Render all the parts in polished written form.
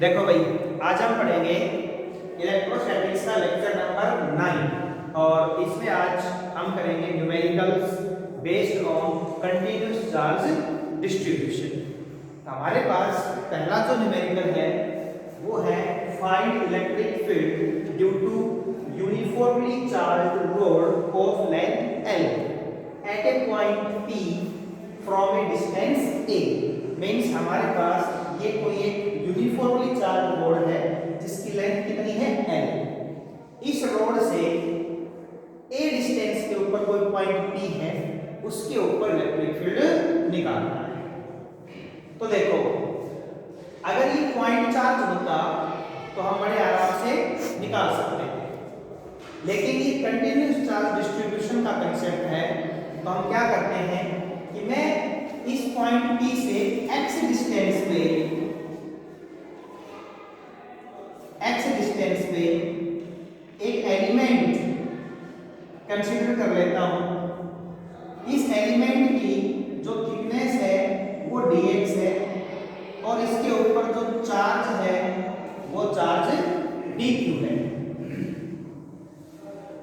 देखो भाई, आज हम पढ़ेंगे इलेक्ट्रोस्टैटिक्स का लेक्चर नंबर 9 और इसमें आज हम करेंगे numericals based on continuous charge distribution. हमारे पास पहला जो न्यूमेरिकल है वो है find electric field due to uniformly charged rod of length L at a point P from a distance A। Means हमारे पास ये कोई एक यूनिफॉर्मली चार्ज रॉड है जिसकी लेंथ कितनी है L। इस रॉड से A डिस्टेंस के ऊपर कोई पॉइंट P है, उसके ऊपर इलेक्ट्रिक फील्ड निकालना है। तो देखो, अगर ये पॉइंट चार्ज होता तो हम बड़े आराम से निकाल सकते थे, लेकिन ये कंटीन्यूअस चार्ज डिस्ट्रीब्यूशन का कंसेप्ट है। तो हम क्या करते हैं कि मैं इस पॉइंट P से x डिस्टेंस पे एक एलिमेंट कंसीडर कर लेता हूं। इस एलिमेंट की जो थिकनेस है वो dx है और इसके ऊपर जो चार्ज है वो चार्ज dq है।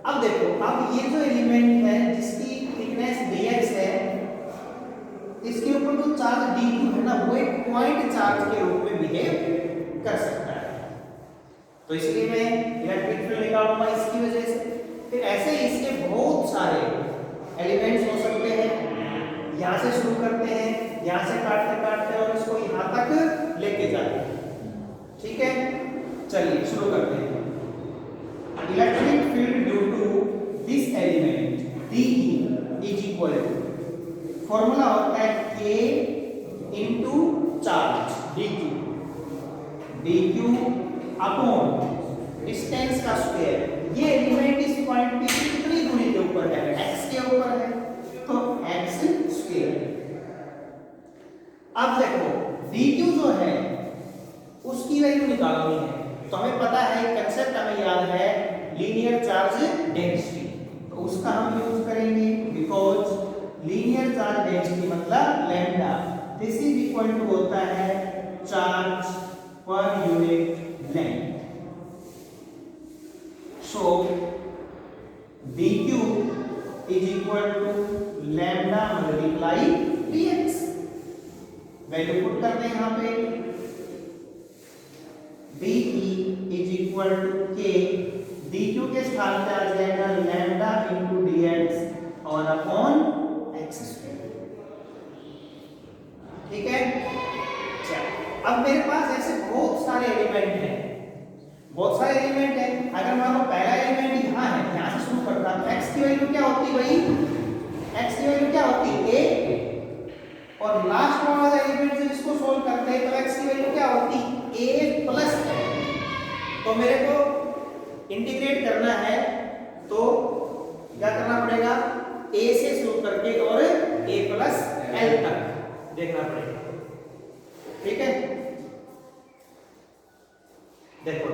अब देखो, अब ये जो एलिमेंट है जिसकी थिकनेस dx है, इसके ऊपर जो चार्ज dq है ना, वो एक पॉइंट चार्ज के रूप में बिहेव कर सकता है। तो इसलिए मैं इलेक्ट्रिक फील्ड निकालूंगा इसकी वजह से। फिर ऐसे ही इसके बहुत सारे एलिमेंट्स हो सकते हैं। यहाँ से शुरू करते हैं, यहाँ से काटते काटते और इसको यहाँ तक लेके जाते हैं। ठीक है, चलिए शुरू करते हैं। Electric field due to this element DE is equal to, formula होता है K into charge dq upon distance का स्क्वायर। ये एलिमेंट इस पॉइंट P से कितनी दूरी के ऊपर है? x के ऊपर है, तो x स्क्वायर। अब देखो, dq जो है उसकी वैल्यू निकालनी है। तो हमें पता है, कंसेप्ट हमें याद है, लीनियर चार्ज डेंसिटी। तो उसका हम यूज करेंगे, बिकॉज लीनियर चार्ज डेंसिटी मतलब lambda, this is equal to होता है charge per unit length. So dq is equal to lambda multiply dx। Value put करते हैं यहाँ पे, dE is equal to k, dq के स्थान पे आ जाएगा लैम्डा इंटू dx और अपॉन x स्क्वायर। ठीक है, चलो अब मेरे पास ऐसे बहुत सारे एलिमेंट हैं, बहुत सारे एलिमेंट हैं। अगर मान लो पहला एलिमेंट यहाँ है, यहाँ से शुरू करता, तो x की वैल्यू क्या होती भाई? x की वैल्यू क्या होती? a। और लास्ट वाला एलिमेंट जब इसको सोल्व करते हैं तो x की वैल्यू क्या होती? a plus. तो मेरे को इंटीग्रेट करना है तो क्या करना पड़ेगा? a से शुरू करके और a प्लस l तक देखना पड़ेगा। ठीक है, देखो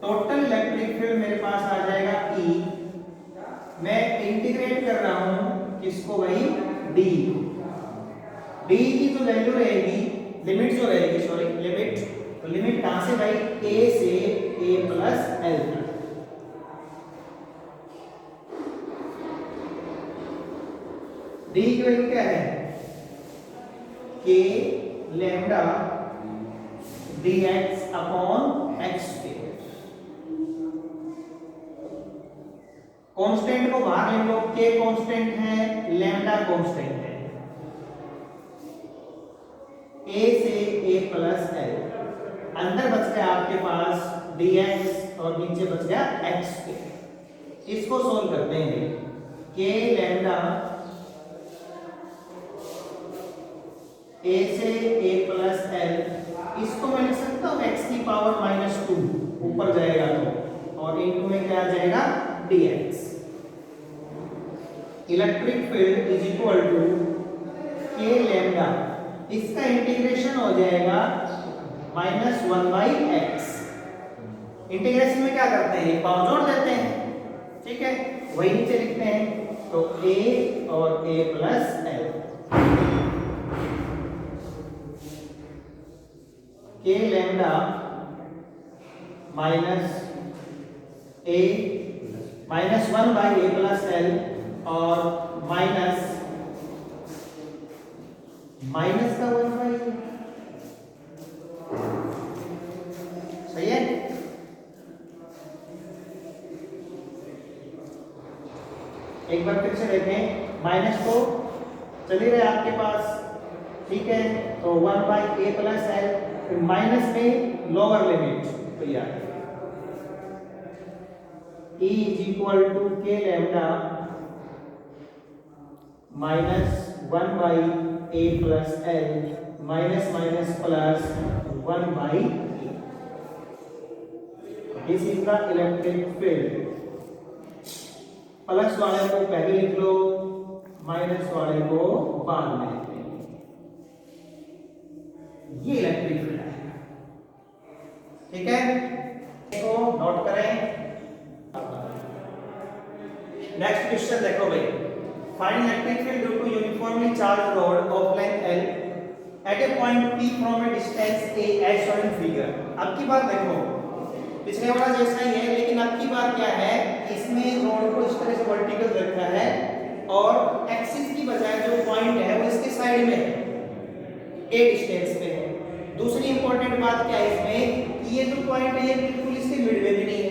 टोटल इलेक्ट्रिक फील्ड मेरे पास आ जाएगा E। मैं इंटीग्रेट कर रहा हूं किसको भाई? D। D की जो वैल्यू रहेगी, लिमिट जो रहेगी, सॉरी लिमिट, तो लिमिट कहां से भाई? A से a प्लस l तक। D की वैल्यू क्या है? K lambda dx upon x square. Constant को बाहर ले लो, k कांस्टेंट है, लैम्डा कांस्टेंट है। a से a प्लस l, अंदर बच गया आपके पास dx और नीचे बच गया x स्क्वायर। इसको सोल्व करते हैं, k लैम्डा a से a प्लस l, इसको मैं लिख सकता हूँ x की पावर -2, ऊपर जाएगा तो, और इनटू में क्या आ जाएगा? dx। Electric field is equal to k lambda, इसका इंटीग्रेशन हो जाएगा -1/x। इंटीग्रेशन में क्या करते हैं? पावर जोड़ देते हैं। ठीक है, वही नीचे लिखते हैं तो A और A plus L, K lambda minus A minus 1 by A plus L और माइनस का 1 बाई A, सही है। एक बार फिर से देखें, माइनस तो चल ही रहा है आपके पास, ठीक है, तो 1 बाई A प्लस L, फिर माइनस में लोअर लिमिट, तो यार E is equal to K lambda minus 1 by A plus L minus minus plus 1 by A। This is the electric field. Plus वाले को पहले लिख लो, माइनस वाले को बाद में लिख लेंगे। ये इलेक्ट्रिक फील्ड है, ठीक है, इसको नोट करें। नेक्स्ट क्वेश्चन देखो भाई, find electric field due to uniformly charge rod of length L at a point P from a distance A as shown in figure. अब की बात देखो, पिछले वाला जैसा ही है, लेकिन अब की बात क्या है, इसमें रॉड को इस तरह से वर्टिकल रखा है और एक्सिस की बजाय जो पॉइंट है वो इसके साइड में है, A डिस्टेंस पे है। दूसरी इंपॉर्टेंट बात क्या है इसमें, कि ये जो पॉइंट है ये बिल्कुल इसके मिडवे में नहीं है,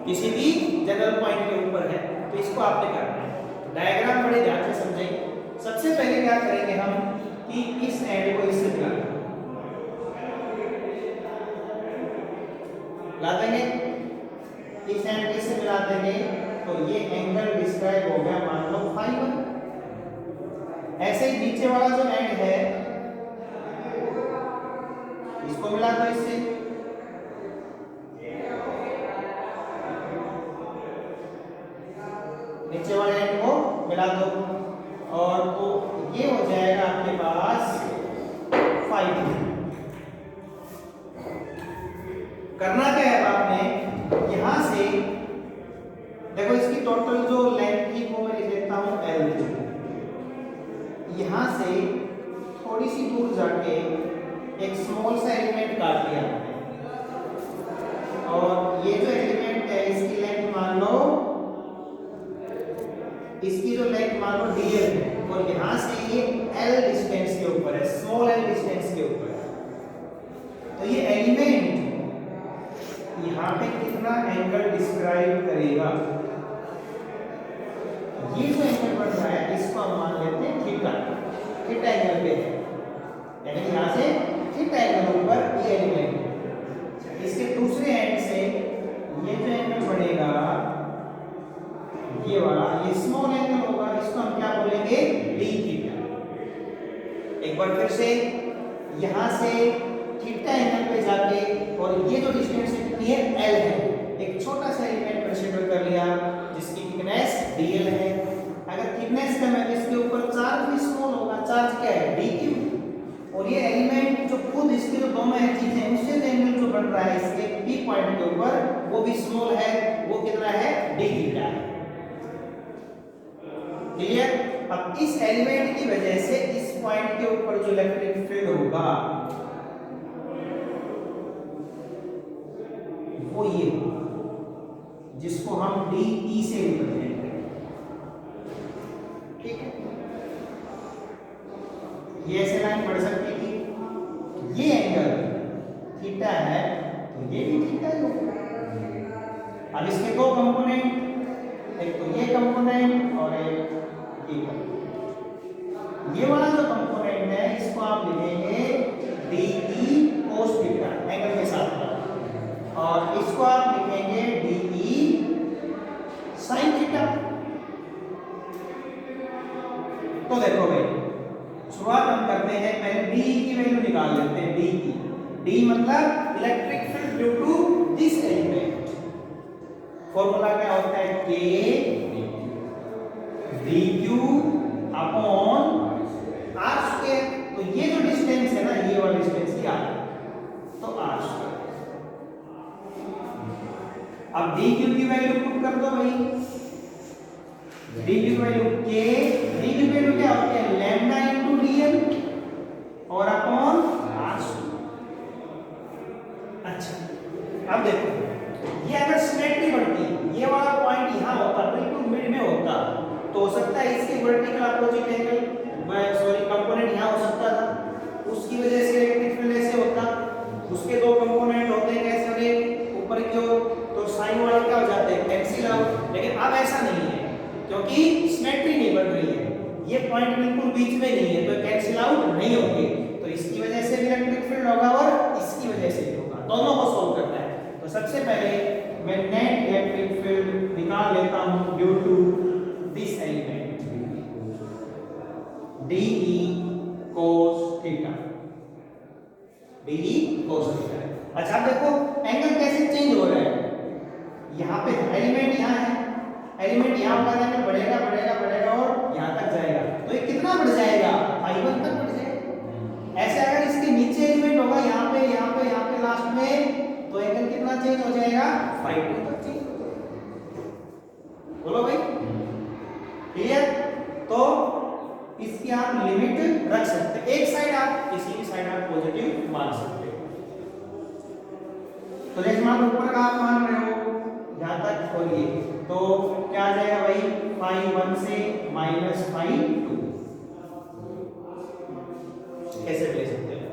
किसी भी जनरल पॉइंट के ऊपर है, तो इसको आपने करना है। डायग्राम बड़े ध्यान से समझें। सबसे पहले क्या करेंगे हम कि इस एंड को इससे मिला देंगे, इस एंड को इससे मिला देंगे, तो ये एंगल डिस्क्राइब हो गया मान लो φ1। ऐसे ही नीचे वाला जो एंड है इसको मिला दो इससे, नीचे वाले एंड को मिला दो, और तो ये हो जाएगा आपके पास 5। करना क्या है आपने, यहां से देखो इसकी टोटल जो लेंथ थी वो मैं लिख लेता हूं L। यहां से थोड़ी सी दूर जाके एक स्मॉल सा एलिमेंट काट लिया, और ये जो एलिमेंट है इसकी लेंथ मान लो, इसकी जो लेंथ मान लो dl है, और यहां से ये L डिस्टेंस के ऊपर है, स्मॉल L डिस्टेंस के ऊपर है। तो ये एलिमेंट यहाँ पे कितना एंगल डिस्क्राइब करेगा, ये जो एंगल बन रहा है इसको हम मान लेते हैं थीटा, थीटा एंगल पे है, यानी यहाँ से थीटा एंगल ऊपर ये एलिमेंट। इसके दूसरे एंड से ये जो एंगल बढ़ेगा ये वाला, ये स्मॉल एंगल होगा, इसको हम क्या बोलेंगे, डी थीटा। एक बार फिर से यहाँ से थीटा एंगल पे जाके, और ये जो डिस्टेंस कितनी है L है, एक छोटा सा एलिमेंट कंसीडर कर लिया जिसकी थिकनेस dl है। अगर थिकनेस कम है तो इसके ऊपर चार्ज भी स्मॉल होगा, चार्ज क्या है dq, और ये एलिमेंट जो खुद इसके जो दोनों है चीजें, उससे जो एंगल जो बन रहा है इसके P पॉइंट के ऊपर वो भी स्मॉल है, वो कितना है d थीटा है। क्लियर। अब इस एलिमेंट की वजह से इस पॉइंट के ऊपर जो इलेक्ट्रिक फील्ड होगा वो ये होगा, जिसको हम DE से रिप्रेजेंट करेंगे, ठीक है। ये ऐसे लाइन बढ़ सकती थी, ये एंगल थीटा है तो ये भी थीटा ही होगा। अब इसके दो कंपोनेंट, एक तो ये कंपोनेंट और एक ये कंपोनेंट। ये वाला जो कंपोनेंट है इसको आप लिखेंगे DE cos थीटा एंगल के साथ, और इसको आप लिखेंगे DE sin थीटा। तो देखो भाई, शुरुआत हम करते हैं, पहले DE की वैल्यू निकाल लेते हैं। D की, D मतलब electric field due to this element. Formula क्या होता है, K dq upon r square. तो ये जो डिस्टेंस है ना, ये वाला डिस्टेंस ही r, तो r स्क्वायर। अब dq की वैल्यू पुट कर दो भाई, डी की वैल्यू के, डी की वैल्यू क्या होती है लैम्डा इनटू डीएल और अपॉन आर। अच्छा अब देखो ये अगर सिमेट्री बढ़ती, ये वाला पॉइंट यहाँ होता, बिल्कुल मिड में होता, तो हो सकता है इसके vertical opposite angle sorry component यहाँ हो सकता था, उसकी वजह से इलेक्ट्रिक फील्ड ऐसे होता। उसके दो कंपोनेंट होते हैं कैसे वाले ऊपर की ओर, तो साइन वाले क्या हो जाते हैं कैंसिल आउट। लेकिन अब ऐसा नहीं है क्योंकि सिमेट्री नहीं बन रही है, ये पॉइंट बिल्कुल बीच में नहीं है तो कैंसिल आउट नहीं होंगे, तो इसकी वजह से भी इलेक्ट्रिक फील्ड होगा और इसकी वजह से भी होगा, दोनों को सोल्व करना है। तो सबसे पहले मैं नेट इलेक्ट्रिक फील्ड निकाल लेता हूं due to this element DE cos theta, DE cos theta. अच्छा देखो एंगल कैसे चेंज हो रहा है, यहाँ पे एलिमेंट यहाँ है, एलिमेंट यहाँ का एंगल बढ़ेगा बढ़ेगा बढ़ेगा और यहाँ तक जाएगा, तो ये कितना बढ़ जाएगा फाइबर तक बढ़ जाएगा। ऐसे अगर इसके नीचे एलिमेंट होगा यहाँ पे यहाँ पे यहाँ पे लास्ट में, तो एंगल कितना चेंज हो जाएगा 5 तक चेंज हो जाएगा। बोलो भाई क्लियर। तो इसकी आप लिमिट रख सकते हैं, एक साइड आप किसी भी साइड आप पॉजिटिव मान सकते हो। तो जैसे मान ऊपर का आप मान रहे हो यहां तक खोलिए, तो क्या आ जाएगा भाई फाई 1 से माइनस फाई 2, कैसे ले सकते हो,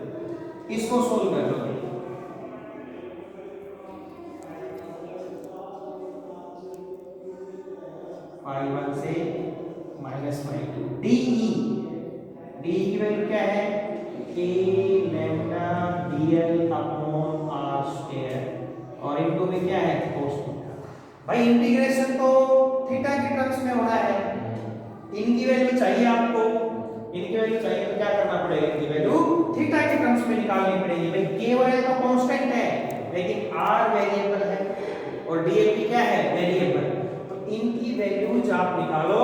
इसको सोल्व कर लो भाई। फाई 1 से माइनस फाई 2, DE की वैल्यू क्या है a lambda dl upon r square और इनटू में क्या है cos थीटा। भाई इंटीग्रेशन तो थीटा की टर्म्स में हो रहा है, इनकी वैल्यू चाहिए आपको, इनकी वैल्यू चाहिए तो क्या करना पड़ेगा, इनकी वैल्यू थीटा की टर्म्स में निकालनी पड़ेगी। भाई k वैल्यू तो कांस्टेंट है लेकिन r वेरिएबल है और dl भी क्या है वेरिएबल, तो इनकी वैल्यूज आप निकालो,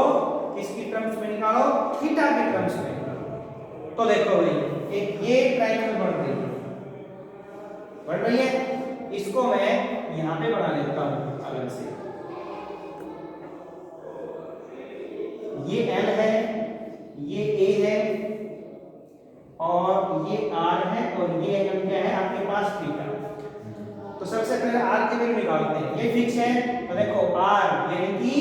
किसकी टर्म्स में निकालो थीटा के टर्म्स में निकालो। तो देखो भाई एक ये ट्रायंगल बढ़ रही है, इसको मैं यहां पे बना लेता हूं अलग से, ये L है, ये A है और ये R है और ये एंगल क्या है आपके पास थीटा। तो सबसे पहले R की वैल्यू निकालते हैं, ये फिक्स है, तो देखो R यानी कि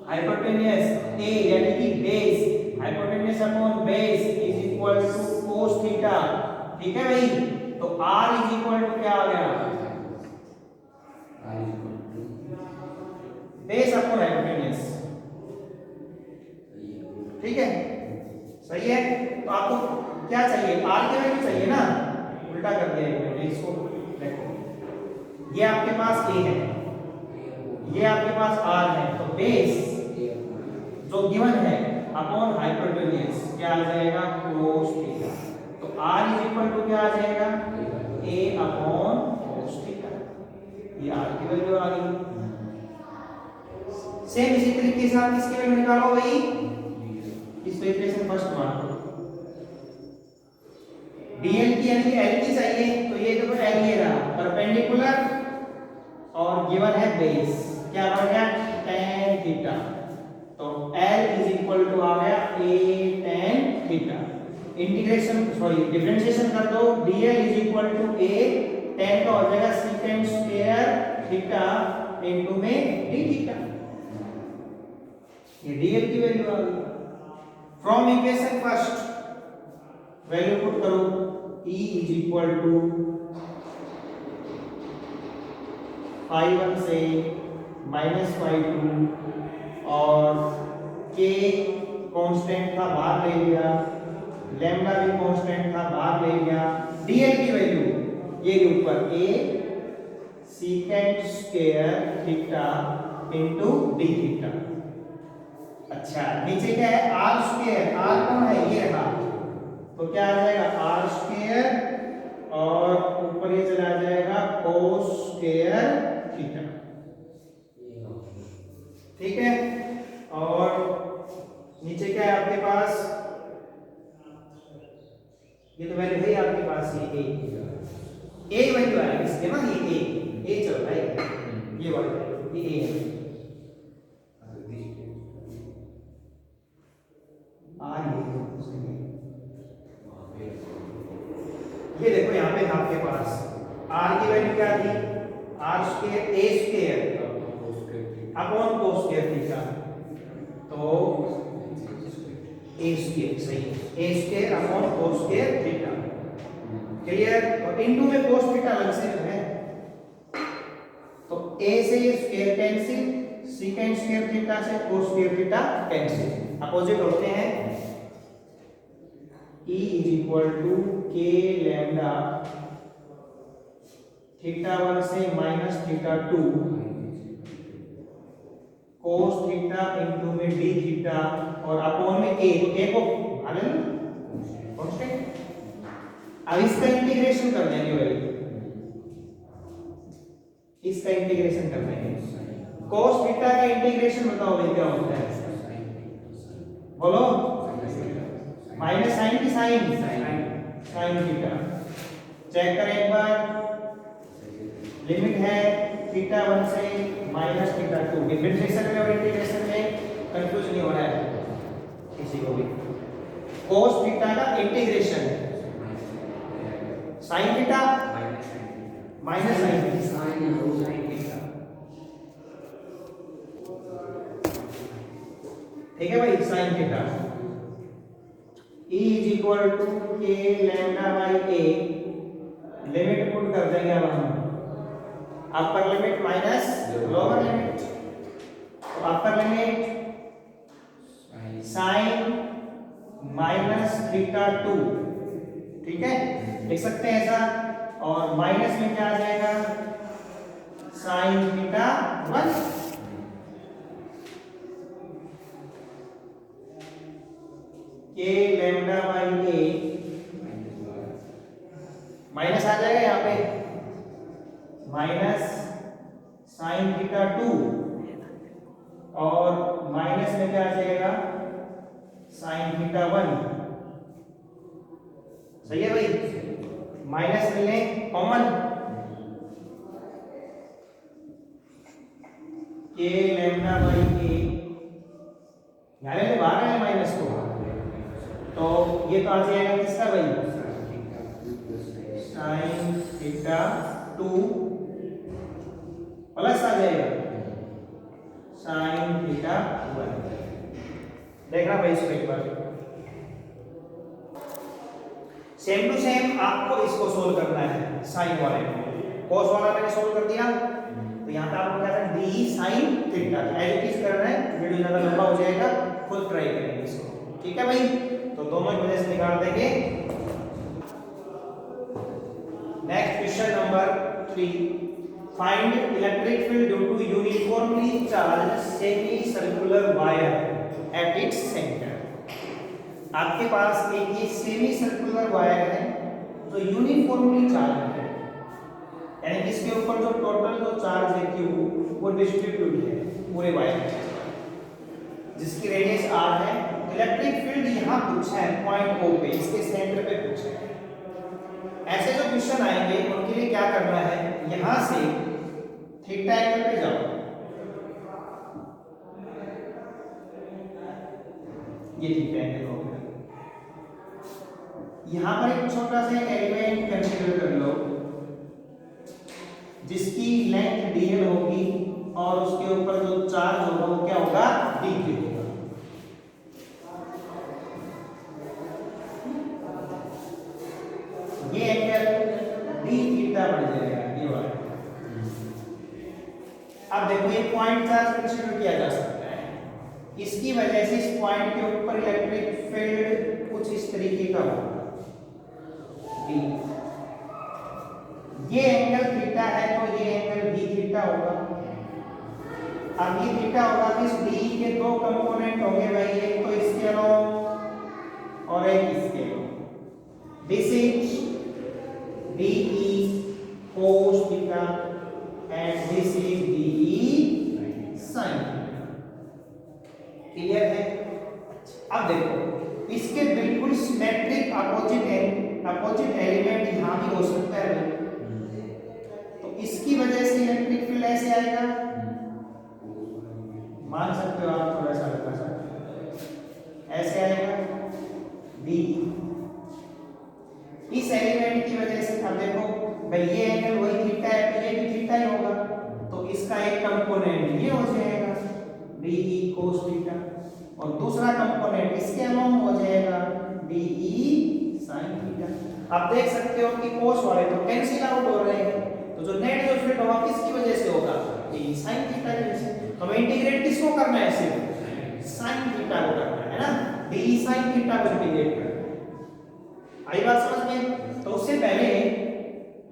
हाइपोटेन्यूस, A यानी कि base, hypotenuse upon base is equal to cos theta. ठीक है भाई, तो R इज इक्वल टू क्या आ गया बेस अपॉन हाइपोटेन्यूस। ठीक है सही है, तो आपको क्या चाहिए R की वैल्यू चाहिए ना, उल्टा कर दिया मैंने इसको। देखो ये आपके पास A है, ये आपके पास R है, तो बेस जो गिवन है अपॉन हाइपोटेन्यूस क्या आ जाएगा cos थीटा। तो R इज इक्वल टू क्या आ जाएगा A अपॉन cos थीटा, ये R की वैल्यू आ गई। सेम इसी तरीके से आप इसकी वैल्यू निकालो भाई, इस इक्वेशन फर्स्ट मान लो dl की यानी कि L की चाहिए, तो ये देखो L ये रहा परपेंडिकुलर और गिवन है बेस, क्या बन गया tan थीटा, तो L इज इक्वल टू आ गया A tan theta. Integration sorry differentiation कर दो, dl is equal to A tan का हो जाएगा secant स्क्वायर थीटा इनटू में d थीटा, ये dl की वैल्यू आ गई। From equation first value put करो, E is equal to phi 1 से माइनस फाई 2 और k कांस्टेंट था बाहर ले लिया, लैम्डा भी कांस्टेंट था बाहर ले लिया, dl की वैल्यू ये के ऊपर a secant square theta into d theta. अच्छा नीचे क्या है r स्क्वायर, r कौन है ये रहा, तो क्या आ जाएगा r स्क्वायर और ऊपर ये चला जाएगा cos स्क्वायर थीटा। ठीक है, और नीचे क्या है आपके पास, ये तो वैल्यू है आपके पास, ये a वैल्यू आएगी इसके ना, ये a चल रहा है, ये वाला ये a है, पे आपके पास r की वैल्यू क्या थी, r square a square upon cos square theta, तो a स्क्वायर सही है, a square upon cos square theta. Clear? और इनटू में cos थीटा अलग से है, तो a से ये square cancel, secant square theta से cos square theta cancel, opposite होते हैं। E is equal to k lambda theta 1 से minus theta 2 cos theta into में d थीटा और अपॉन में a, तो a को आगे कांस्टेंट। अब इसका इंटीग्रेशन कर देंगे भाई, इसका इंटीग्रेशन कर देंगे। cos थीटा का इंटीग्रेशन बताओ भाई क्या होता है, बोलो। माइनस साइन की साइन, साइन थीटा। चेक करें एक बार, लिमिट है थीटा 1 से माइनस थीटा 2। डिफरेंशिएशन में और इंटीग्रेशन में कंफ्यूज नहीं होना है किसी को भी। cos थीटा का integration sine theta minus sine theta, ठीक है भाई, sine theta. E is equal to k lambda by a, limit put कर देंगे अब हम, upper limit minus lower limit, तो upper limit sine minus theta 2, ठीक है, लिख सकते हैं ऐसा, और माइनस में क्या आ जाएगा, साइन थीटा 1, के लैम्डा बाई ए माइनस आ जाएगा यहाँ पे, माइनस साइन थीटा 2 और माइनस में क्या आ जाएगा, साइन थीटा 1। सही है भाई, माइनस मिलने कॉमन, के लैम्डा बाई ए यानी से बाहर है माइनस को, तो ये तो आ जाएगा किसका भाई, साइन थीटा 2 प्लस आ जाएगा साइन थीटा 1। देखना भाई इसको एक बार, सेम टू सेम आपको इसको सोल्व करना है। साइन वाले को कॉस वाला मैंने सोल्व कर दिया, तो यहाँ पे आपको क्या करना है, D sine theta as it is करना है। वीडियो ज्यादा लंबा हो जाएगा, खुद ट्राई करेंगे इसको, ठीक है भाई। तो दोनों की वजह से निकाल देंगे। Next question number 3, find electric field due to uniformly charge semi circular wire at its centre. आपके पास एक ये सेमी सर्कुलर वायर है जो यूनिफॉर्मली चार्ज है, यानी इसके ऊपर जो टोटल जो चार्ज है Q वो डिस्ट्रीब्यूट है पूरे वायर में, जिसकी रेडियस r है। इलेक्ट्रिक फील्ड यहाँ पूछा है पॉइंट O पे, इसके सेंटर पे पूछा है। ऐसे जो क्वेश्चन आएंगे उनके लिए क्या करना है, यहां से थीटा एंगल पे जाओ, ये थीटा एंगल हो गया। यहां पर एक छोटा सा एलिमेंट कंसीडर कर लो जिसकी लेंथ dl होगी और उसके ऊपर जो चार्ज होगा वो क्या होगा, dq होगा। ये एंगल d थीटा बन जाएगा, ये वाला। अब देखो ये पॉइंट चार्ज कंसीडर किया जा सकता है, इसकी वजह से इस पॉइंट के ऊपर इलेक्ट्रिक फील्ड कुछ इस तरीके का होगा d। ये एंगल थीटा है तो ये एंगल d थीटा होगा। अब ये थीटा होगा तो इस d के दो कंपोनेंट होंगे भाई, एक तो इसके अलोंग और एक इसके along. This is DE cos theta and this is DE sin theta। Clear है? अब देखो इसके बिल्कुल सिमेट्रिक अपोजिट एलिमेंट यहाँ भी हो सकता है, तो इसकी वजह से इलेक्ट्रिक फील्ड ऐसे आएगा, मान सकते हो आप, थोड़ा सा हल्का सा ऐसे आएगा DE। इस एलिमेंट की वजह से, अब देखो भाई ये एंगल वही थीटा है तो ये भी थीटा ही होगा, तो इसका एक कंपोनेंट ये हो जाएगा DE cos थीटा और दूसरा कंपोनेंट इसके अलोंग हो जाएगा DE sin थीटा। आप देख सकते हो कि cos वाले तो कैंसिल आउट हो रहे हैं, तो जो नेट जो फिट होगा किसकी वजह से होगा, DE sin थीटा की वजह से। हमें इंटीग्रेट किसको करना है, सिर्फ sin थीटा को करना है ना, DE sin थीटा को इंटीग्रेट करना है। आई बात समझ में? तो उससे पहले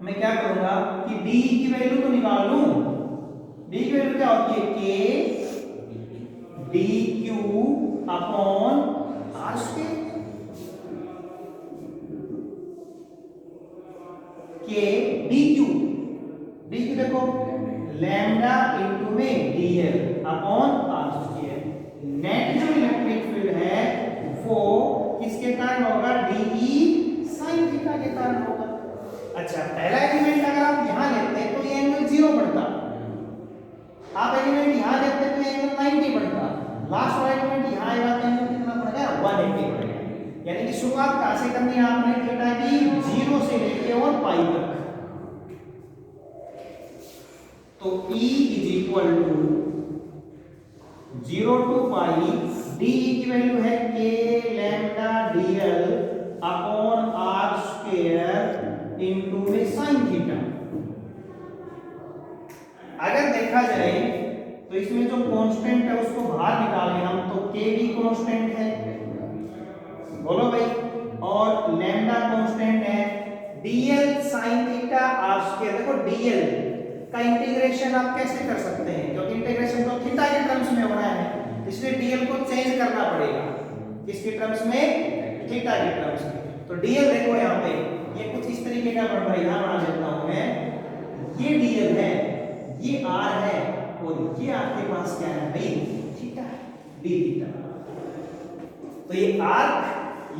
मैं क्या करूंगा कि d की वैल्यू तो निकाल लूं। d की वैल्यू क्या होती है, k dq upon r square, k dq, dq देखो लैम्डा इनटू में dl upon r square. Net जो इलेक्ट्रिक फील्ड है वो किसके कारण होगा, DE sin थीटा के कारण होगा। अच्छा, पहला एलिमेंट अगर आप यहां लेते हैं तो ये एंगल 0 बढ़ता, आप एलिमेंट यहां लेते हैं तो ये एंगल 90 बढ़ता, लास्ट वाला एलिमेंट यहां आएगा तो एंगल कितना बढ़ेगा, 180 बढ़ेगा। यानी कि शुरुआत कहां से करनी है आपने, थीटा की 0 से लेके और पाई तक। तो E is equal to 0 to pi, DE की वैल्यू है k lambda dl upon r square into में sin थीटा। अगर देखा जाए तो इसमें जो कांस्टेंट है उसको बाहर निकालें हम, तो k भी कांस्टेंट है, बोलो भाई, और लैम्डा कांस्टेंट है, dl sin theta r square. देखो dl का इंटीग्रेशन आप कैसे कर सकते हैं, क्योंकि इंटीग्रेशन तो थीटा के टर्म्स में होना है, इसलिए dl को चेंज करना पड़ेगा, किसके टर्म्स में, थीटा के टर्म्स में। तो dl देखो यहाँ पे ये कुछ इस तरीके का बन रहा है, यहाँ बना देता हूं मैं, ये dl है, ये r है और ये आपके पास क्या है भाई, थीटा, d थीटा। तो ये आर्क,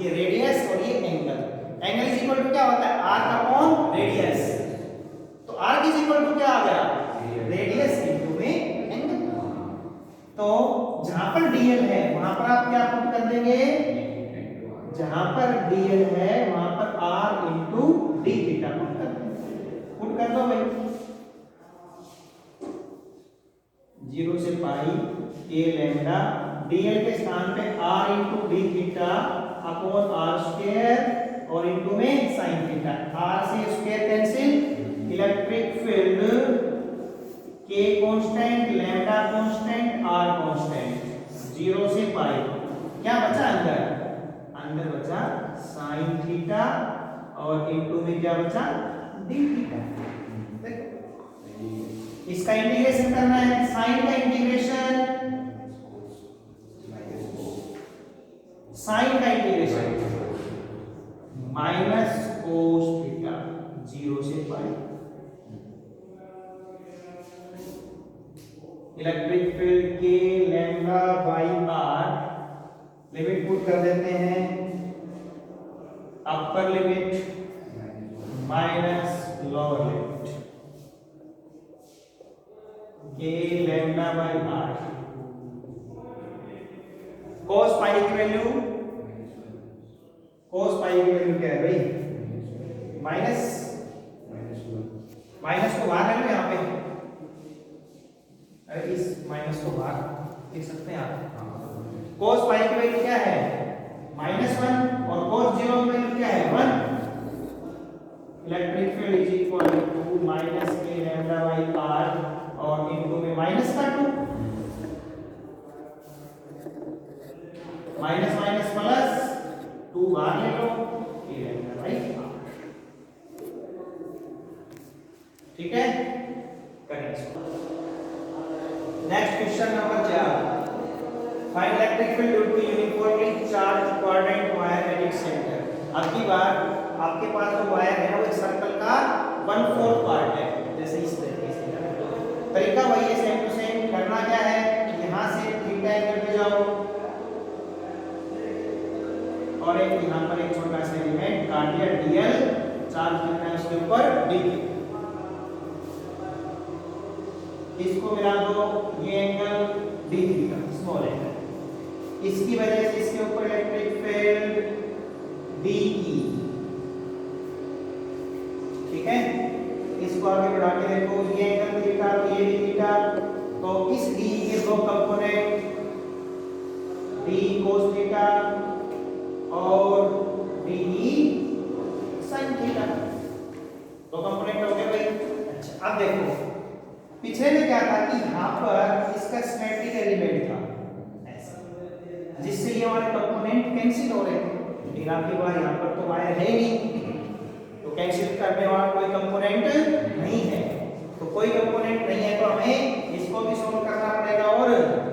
ये रेडियस और ये angle, angle is equal to क्या होता है, आर्क अपॉन रेडियस। तो आर्क इज इक्वल टू क्या आ गया, रेडियस इनटू में एंगल। तो जहां पर dl है वहां पर आप क्या पुट कर देंगे, जहां पर dl है वहां पर r into d theta put कर दो भाई। 0 से पाई a लैम्डा, dl के स्थान पे r into d theta upon r square और इनटू में sin थीटा। r से square cancel, electric field k constant, lambda constant, r constant, 0 से पाई, क्या बचा अंदर, अंदर बचा sin थीटा और इनटू में क्या बचा, d थीटा। इसका इंटीग्रेशन करना है, sin का इंटीग्रेशन, sin का इंटीग्रेशन माइनस cos थीटा 0 से pi. Electric field K lambda by R, limit put कर देते हैं, upper limit minus lower limit, K lambda by R. cos pi की वैल्यू, cos पाई की वैल्यू क्या है भाई, माइनस, माइनस को बाहर ले लो यहाँ पे, अरे इस माइनस को बाहर देख सकते हैं आप। cos पाई की वैल्यू क्या है, -1 और cos 0 की वैल्यू क्या है, 1। Electric field is equal to minus के लैम्डा बाई आर और इनटू में माइनस का 2, माइनस माइनस प्लस 2 बाहर ले लो, के लैम्डा बाई आर। ठीक है, correct. Next question number 4, find electric field due to uniformly charge coordinate wire at its centre. अब की बार आपके पास जो वायर है वो एक सर्कल का 1/4 पार्ट है, जैसे इस तरीके से। तरीका वही है, सेम टू सेम। करना क्या है, यहां से थीटा एंगल पे जाओ और एक यहां पर एक छोटा सा एलिमेंट काट दिया, dl चार्ज कितना है उसके ऊपर, d। इसको मिला दो, ये angle d theta, small angle, इसकी वजह से इसके ऊपर इलेक्ट्रिक फील्ड DE इसको आगे बढ़ा के देखो, ये एंगल थीटा तो ये भी थीटा, तो इस डी के दो कंपोनेंट डी cos थीटा और डी sin थीटा, दो कंपोनेंट हो गए भाई। अच्छा अब देखो पिछले में क्या था कि यहाँ पर इसका सिमेट्रिक एलिमेंट था ऐसा, जिससे ये वाले कंपोनेंट कैंसिल हो रहे थे, लेकिन आपके पास यहाँ पर तो वायर है ही नहीं, तो कैंसिल करने वाला कोई कंपोनेंट नहीं है, तो कोई कंपोनेंट नहीं है तो हमें इसको भी सोल्व करना पड़ेगा और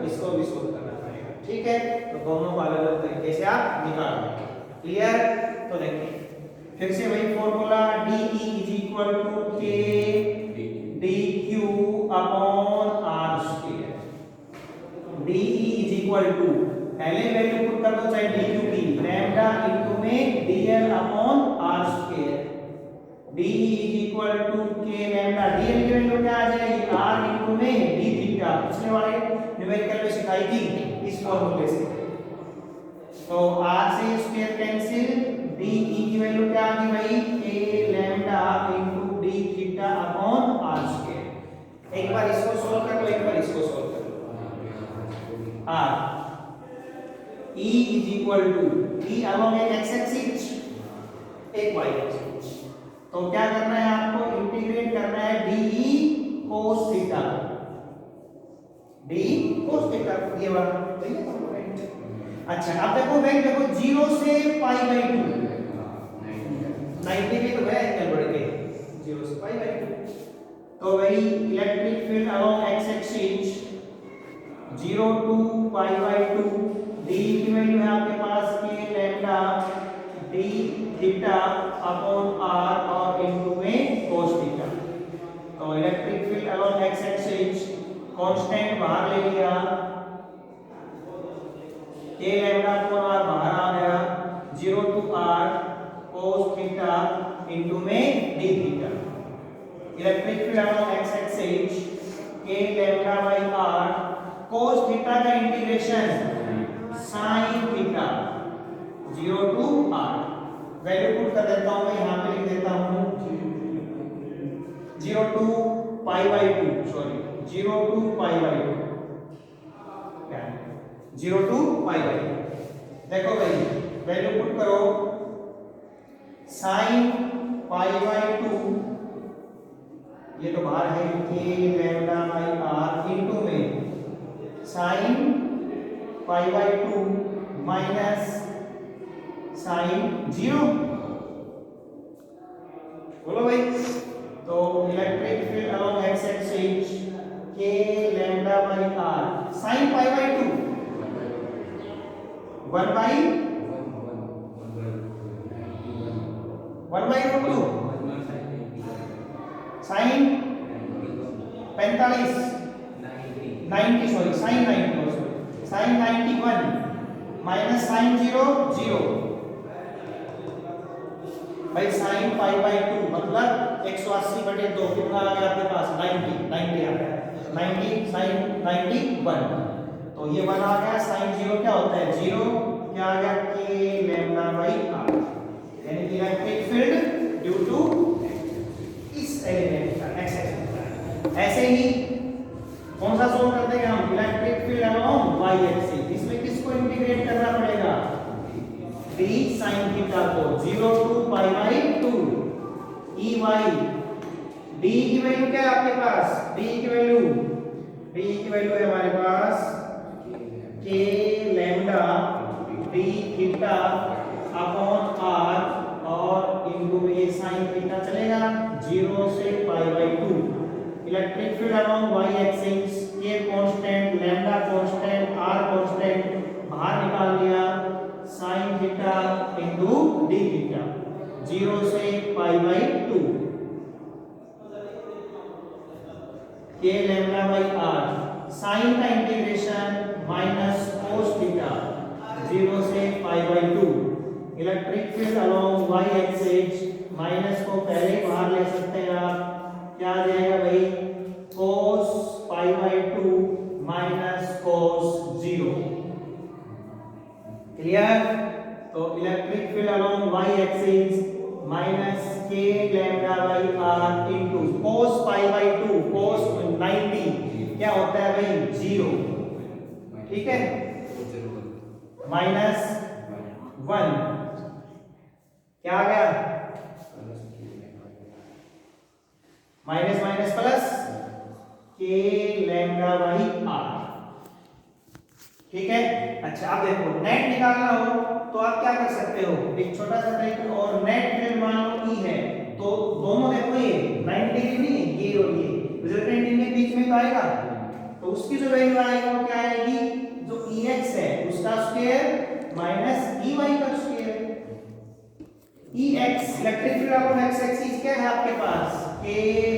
इसको भी सोल्व करना पड़ेगा, ठीक है। तो दोनों को अलग अलग तरीके से आप निकाल लेंगे, क्लियर। तो देखिए फिर से वही formula DE is equal to K dq upon r square, DE is equal to पहले वैल्यू पुट कर दो चाहे dq की, लैम्डा इनटू में dl upon r square, DE is equal to k lambda, dl की वैल्यू क्या आ जाएगी r इनटू में d थीटा, पिछले वाले न्यूमेरिकल में सिखाई थी इस फॉर्मूले से, तो r से स्क्वायर कैंसिल, DE की वैल्यू क्या आ गई भाई k lambda into d theta upon r square. एक बार इसको सॉल्व कर लो, एक बार इसको सॉल्व कर लो। r E is equal to E along एक x एक्सिस एक y एक्सिस, तो क्या करना है आपको इंटीग्रेट करना है DE cos theta, DE cos theta ये वाला ठीक है कंपोनेंट। अच्छा अब देखो भाई देखो 0 से पाई बाई 2 90 भी तो है एंगल बढ़ के 0 से पाई बाई 2, तो वही electric field along x axis 0 to pi by 2, d की वैल्यू है आपके पास k lambda d theta upon r और इनटू में cos थीटा, तो electric field along x axis constant बाहर ले लिया, k लैम्डा अपॉन r बाहर आ गया, 0 to r cos theta into में d theta, electric field along x axis k lambda by r cos theta का integration sin theta 0 to r, value put कर देता हूं मैं यहां पे लिख देता हूं 0 to pi by 2 sorry 0 to pi by 2 क्या 0 टू पाई बाय 2, देखो भाई वैल्यू पुट करो sin पाई बाय 2 ये तो बाहर है k lambda by r into में sin pi by 2 minus sin 0, बोलो भाई, तो electric field along x axis k lambda by r sin pi by 2 1 by 2 sin 45 90 sorry sin 90 sin 91 minus sin 0 0 भाई sin pi by 2 मतलब 180/2 कितना आ गया आपके पास 90 आ गया 90 sin 91, तो ये 1 आ गया, sin 0 क्या होता है 0, क्या आ गया k लैम्डा बाय r, यानी कि इलेक्ट्रिक फील्ड ड्यू टू इस एलिमेंट का x एक्सिस। ऐसे ही कौन सा सोल्व करते हैं हम electric field along y axis, इसमें किसको इंटीग्रेट करना पड़ेगा d sin थीटा को 0 to pi by 2 ey, d की वैल्यू क्या है आपके पास, d की वैल्यू है हमारे पास k lambda d theta upon r और इनटू में ये sin थीटा चलेगा 0 से pi by 2, electric field along y axis k constant lambda constant r constant बाहर निकाल लिया, sin theta into d theta 0 से pi by 2, k lambda by r sin का इंटीग्रेशन माइनस cos थीटा 0 से pi by 2, electric field along y axis minus को पहले ही बाहर ले सकते हैं आप, क्या आ जाएगा भाई cos pi by 2 minus cos 0, clear. तो electric field along y axis minus के lambda by r into cos pi by 2 cos 90 क्या होता है भाई 0, ठीक है, माइनस 1 क्या आ गया माइनस माइनस प्लस के लैम्डा बाई आर, ठीक है। अच्छा अब देखो नेट निकालना हो तो आप क्या कर सकते हो, एक छोटा सा ट्रिक, और नेट फील्ड मान लो ई है तो दोनों देखो ये 90 डिग्री नहीं है ये और ये रिजल्टेंट इनके बीच में तो आएगा, तो उसकी जो वैल्यू आएगी वो क्या आएगी, जो ex है उसका स्क्वायर माइनस ey का square, ex electric field of x axis क्या है आपके पास k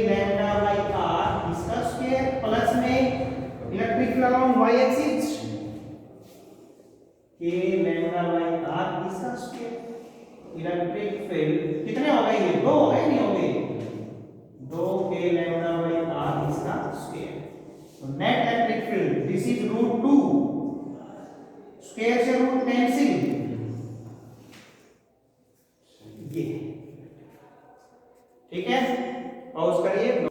लैम्डा बाई r इसका स्क्वायर प्लस में electric field of y axis k lambda by r इसका स्क्वायर, इलेक्ट्रिक फील्ड कितने हो गए, ये दो हो गए नहीं हो गए, 2k लैम्डा बाई r इसका स्क्वायर, तो net electric field this is √2 square से रूट कैंसिल ये, ठीक है, पॉज करिए।